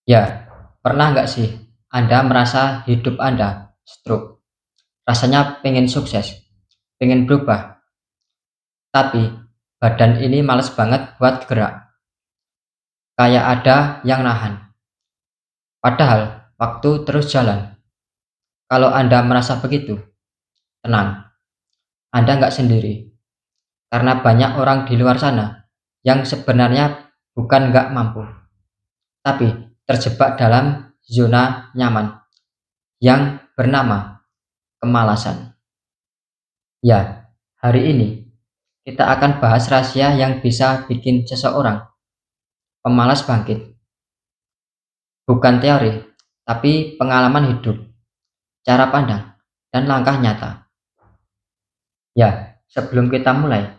Ya, pernah nggak sih Anda merasa hidup Anda stroke? Rasanya pengen sukses, pengen berubah, tapi badan ini males banget buat gerak, kayak ada yang nahan. Padahal waktu terus jalan. Kalau Anda merasa begitu, tenang, Anda nggak sendiri. Karena banyak orang di luar sana yang sebenarnya bukan nggak mampu, tapi terjebak dalam zona nyaman yang bernama kemalasan. Ya, hari ini kita akan bahas rahasia yang bisa bikin seseorang pemalas bangkit. Bukan teori, tapi pengalaman hidup, cara pandang, dan langkah nyata. Ya, sebelum kita mulai,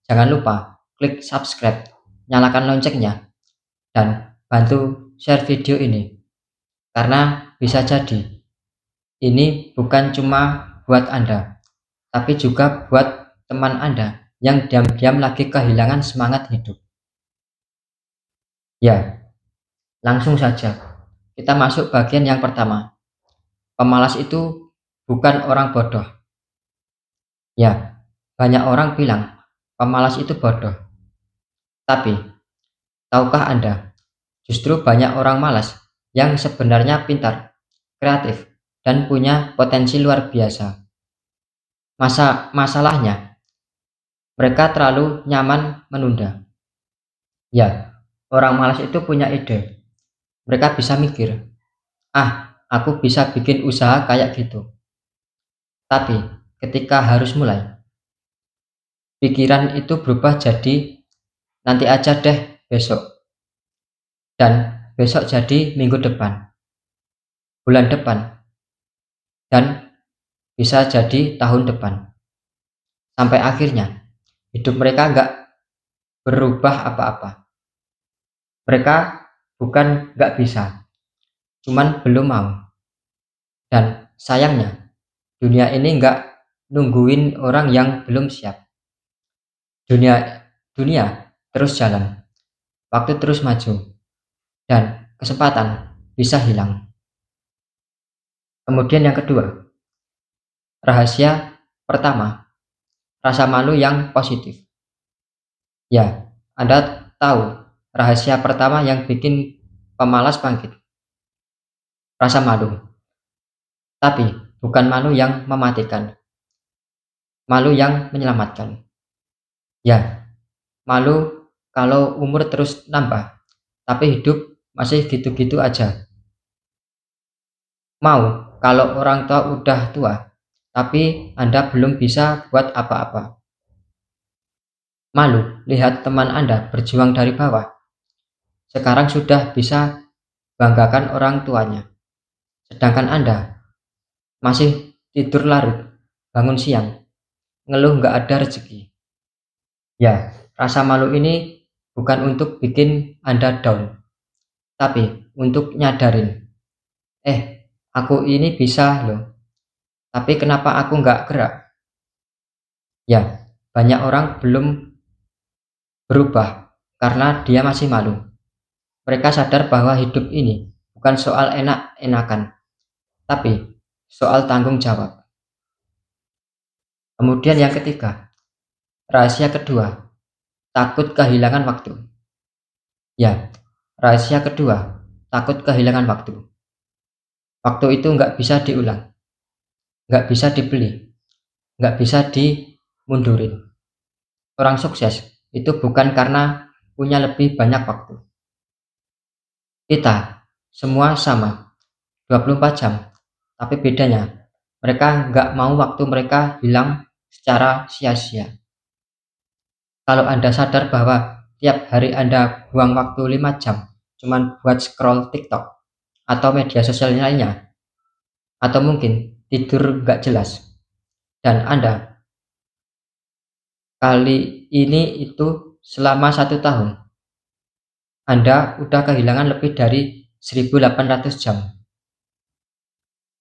jangan lupa klik subscribe, nyalakan loncengnya, dan bantu share video ini. Karena bisa jadi ini bukan cuma buat Anda, tapi juga buat teman Anda yang diam-diam lagi kehilangan semangat hidup. Ya, langsung saja. Kita masuk bagian yang pertama. Pemalas itu bukan orang bodoh. Ya, banyak orang bilang pemalas itu bodoh. Tapi, tahukah Anda, justru banyak orang malas yang sebenarnya pintar, kreatif, dan punya potensi luar biasa. Masalahnya, mereka terlalu nyaman menunda. Ya, orang malas itu punya ide. Mereka bisa mikir, ah, aku bisa bikin usaha kayak gitu. Tapi, ketika harus mulai, pikiran itu berubah jadi nanti aja deh besok. Dan besok jadi minggu depan, bulan depan, dan bisa jadi tahun depan. Sampai akhirnya hidup mereka nggak berubah apa-apa. Mereka bukan nggak bisa, cuman belum mau. Dan sayangnya dunia ini nggak nungguin orang yang belum siap. Dunia dunia terus jalan, waktu terus maju, dan kesempatan bisa hilang. Kemudian yang kedua, rahasia pertama, rasa malu yang positif. Ya, Anda tahu rahasia pertama yang bikin pemalas bangkit, rasa malu. Tapi bukan malu yang mematikan, malu yang menyelamatkan. Ya, malu kalau umur terus nambah, tapi hidup masih gitu-gitu aja. Mau kalau orang tua udah tua, tapi Anda belum bisa buat apa-apa. Malu lihat teman Anda berjuang dari bawah, sekarang sudah bisa banggakan orang tuanya. Sedangkan Anda masih tidur larut, bangun siang, ngeluh nggak ada rezeki. Ya, rasa malu ini bukan untuk bikin Anda down, tapi untuk nyadarin, eh, aku ini bisa loh, tapi kenapa aku nggak gerak? Ya, banyak orang belum berubah karena dia masih malu. Mereka sadar bahwa hidup ini bukan soal enak-enakan, tapi soal tanggung jawab. Kemudian yang ketiga, rahasia kedua, takut kehilangan waktu. Ya, rahasia kedua, takut kehilangan waktu. Waktu itu nggak bisa diulang, nggak bisa dibeli, nggak bisa dimundurin. Orang sukses itu bukan karena punya lebih banyak waktu. Kita semua sama, 24 jam. Tapi bedanya, mereka nggak mau waktu mereka hilang secara sia-sia. Kalau Anda sadar bahwa tiap hari Anda buang waktu 5 jam cuman buat scroll TikTok atau media sosial lainnya, atau mungkin tidur nggak jelas, dan Anda kali ini itu selama 1 tahun, Anda udah kehilangan lebih dari 1800 jam.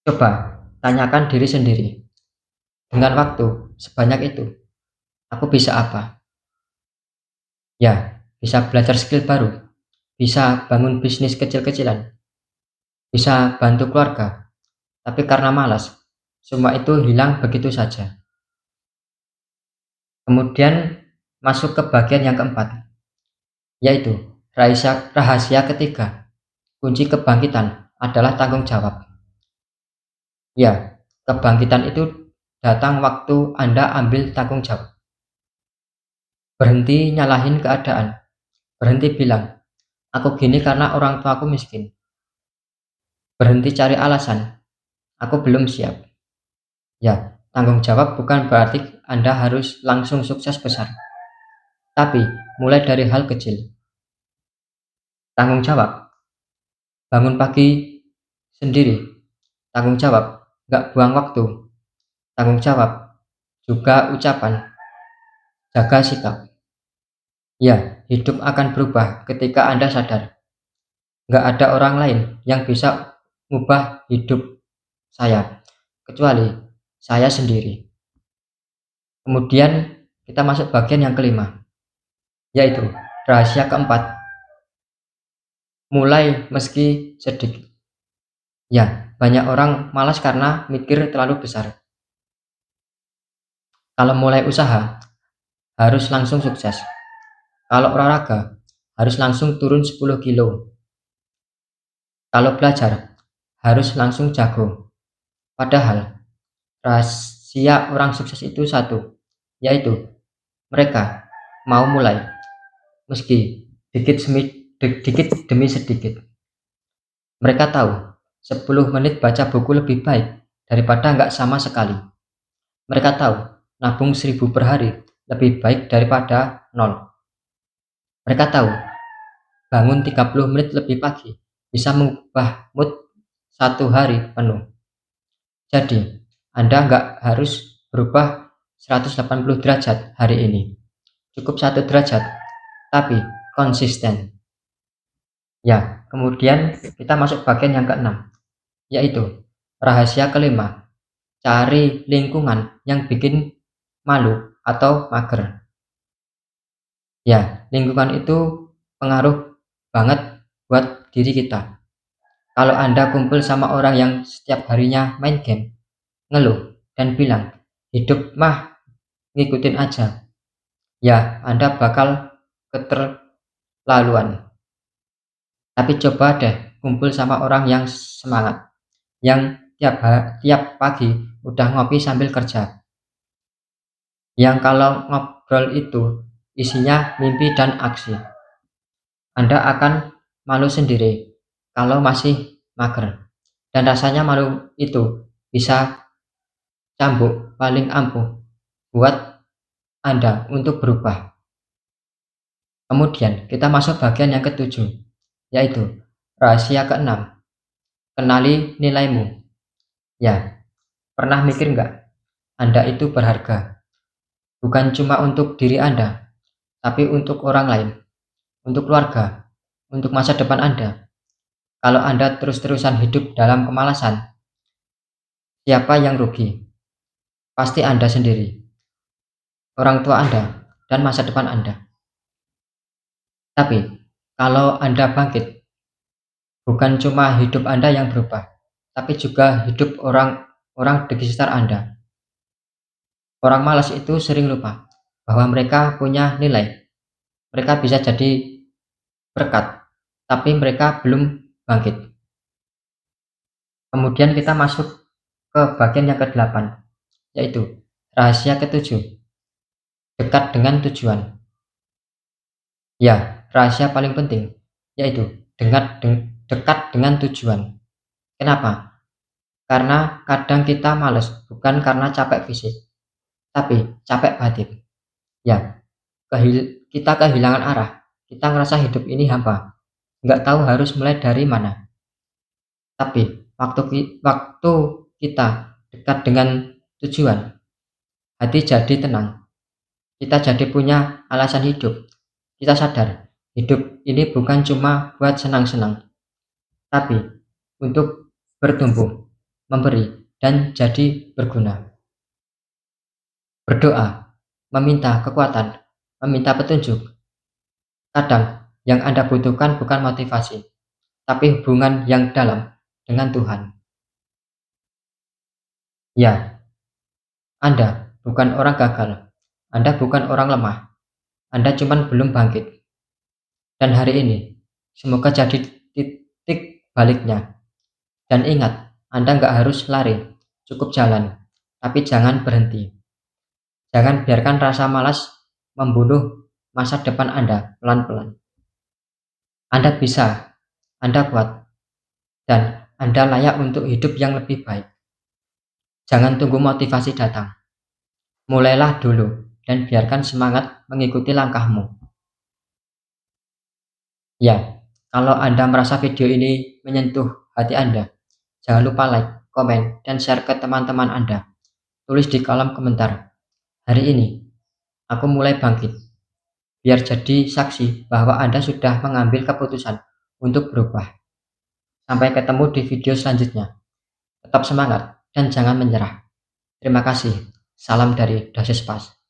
Coba tanyakan diri sendiri, dengan waktu sebanyak itu, aku bisa apa? Ya, bisa belajar skill baru, bisa bangun bisnis kecil-kecilan, bisa bantu keluarga, tapi karena malas, semua itu hilang begitu saja. Kemudian masuk ke bagian yang keempat, yaitu rahasia ketiga. Kunci kebangkitan adalah tanggung jawab. Ya, kebangkitan itu datang waktu Anda ambil tanggung jawab. Berhenti nyalahin keadaan. Berhenti bilang, aku gini karena orang tuaku miskin. Berhenti cari alasan, aku belum siap. Ya, tanggung jawab bukan berarti Anda harus langsung sukses besar. Tapi, mulai dari hal kecil. Tanggung jawab, bangun pagi sendiri. Tanggung jawab, gak buang waktu. Tanggung jawab, juga ucapan, jaga sikap. Ya, hidup akan berubah ketika Anda sadar. Gak ada orang lain yang bisa mengubah hidup saya, kecuali saya sendiri. Kemudian kita masuk bagian yang kelima, yaitu rahasia keempat. Mulai meski sedikit. Ya, banyak orang malas karena mikir terlalu besar. Kalau mulai usaha, harus langsung sukses. Kalau olahraga, harus langsung turun 10 kilo. Kalau belajar, harus langsung jago. Padahal, rahasia orang sukses itu satu, yaitu mereka mau mulai, meski dikit demi sedikit. Mereka tahu 10 menit baca buku lebih baik daripada nggak sama sekali. Mereka tahu nabung 1000 per hari lebih baik daripada nol. Mereka tahu bangun 30 menit lebih pagi bisa mengubah mood satu hari penuh. Jadi, Anda nggak harus berubah 180 derajat hari ini. Cukup 1 derajat, tapi konsisten. Ya, kemudian kita masuk bagian yang keenam, yaitu rahasia kelima. Cari lingkungan yang bikin malu atau mager. Ya, lingkungan itu pengaruh banget buat diri kita. Kalau Anda kumpul sama orang yang setiap harinya main game, ngeluh, dan bilang, hidup mah ngikutin aja, ya Anda bakal keterlaluan. Tapi coba deh kumpul sama orang yang semangat, yang tiap pagi udah ngopi sambil kerja, yang kalau ngobrol itu isinya mimpi dan aksi. Anda akan malu sendiri kalau masih mager, dan rasanya malu itu bisa cambuk paling ampuh buat Anda untuk berubah. Kemudian kita masuk bagian yang ketujuh, yaitu rahasia keenam. Kenali nilaimu. Ya, pernah mikir nggak? Anda itu berharga. Bukan cuma untuk diri Anda, tapi untuk orang lain, untuk keluarga, untuk masa depan Anda. Kalau Anda terus-terusan hidup dalam kemalasan, siapa yang rugi? Pasti Anda sendiri, orang tua Anda, dan masa depan Anda. Tapi, kalau Anda bangkit, bukan cuma hidup Anda yang berubah, tapi juga hidup orang-orang di sekitar Anda. Orang malas itu sering lupa bahwa mereka punya nilai. Mereka bisa jadi berkat, tapi mereka belum bangkit. Kemudian kita masuk ke bagian yang ke-8, yaitu rahasia ketujuh, dekat dengan tujuan. Ya, rahasia paling penting, yaitu dekat dengan tujuan. Kenapa? Karena kadang kita males, bukan karena capek fisik, tapi capek batin. Ya, kita kehilangan arah. Kita ngerasa hidup ini hampa, nggak tahu harus mulai dari mana. Tapi waktu kita dekat dengan tujuan, hati jadi tenang. Kita jadi punya alasan hidup. Kita sadar hidup ini bukan cuma buat senang-senang, tapi untuk bertumbuh, memberi, dan jadi berguna. Berdoa, meminta kekuatan, meminta petunjuk. Kadang Yang Anda butuhkan bukan motivasi, tapi hubungan yang dalam dengan Tuhan. Ya, Anda bukan orang gagal. Anda bukan orang lemah. Anda cuma belum bangkit. Dan hari ini, semoga jadi titik baliknya. Dan ingat, Anda nggak harus lari, cukup jalan. Tapi jangan berhenti. Jangan biarkan rasa malas membunuh masa depan Anda pelan-pelan. Anda bisa, Anda kuat, dan Anda layak untuk hidup yang lebih baik. Jangan tunggu motivasi datang. Mulailah dulu dan biarkan semangat mengikuti langkahmu. Ya, kalau Anda merasa video ini menyentuh hati Anda, jangan lupa like, komen, dan share ke teman-teman Anda. Tulis di kolom komentar. Hari ini, aku mulai bangkit. Biar jadi saksi bahwa Anda sudah mengambil keputusan untuk berubah. Sampai ketemu di video selanjutnya. Tetap semangat dan jangan menyerah. Terima kasih. Salam dari Dosis Pas.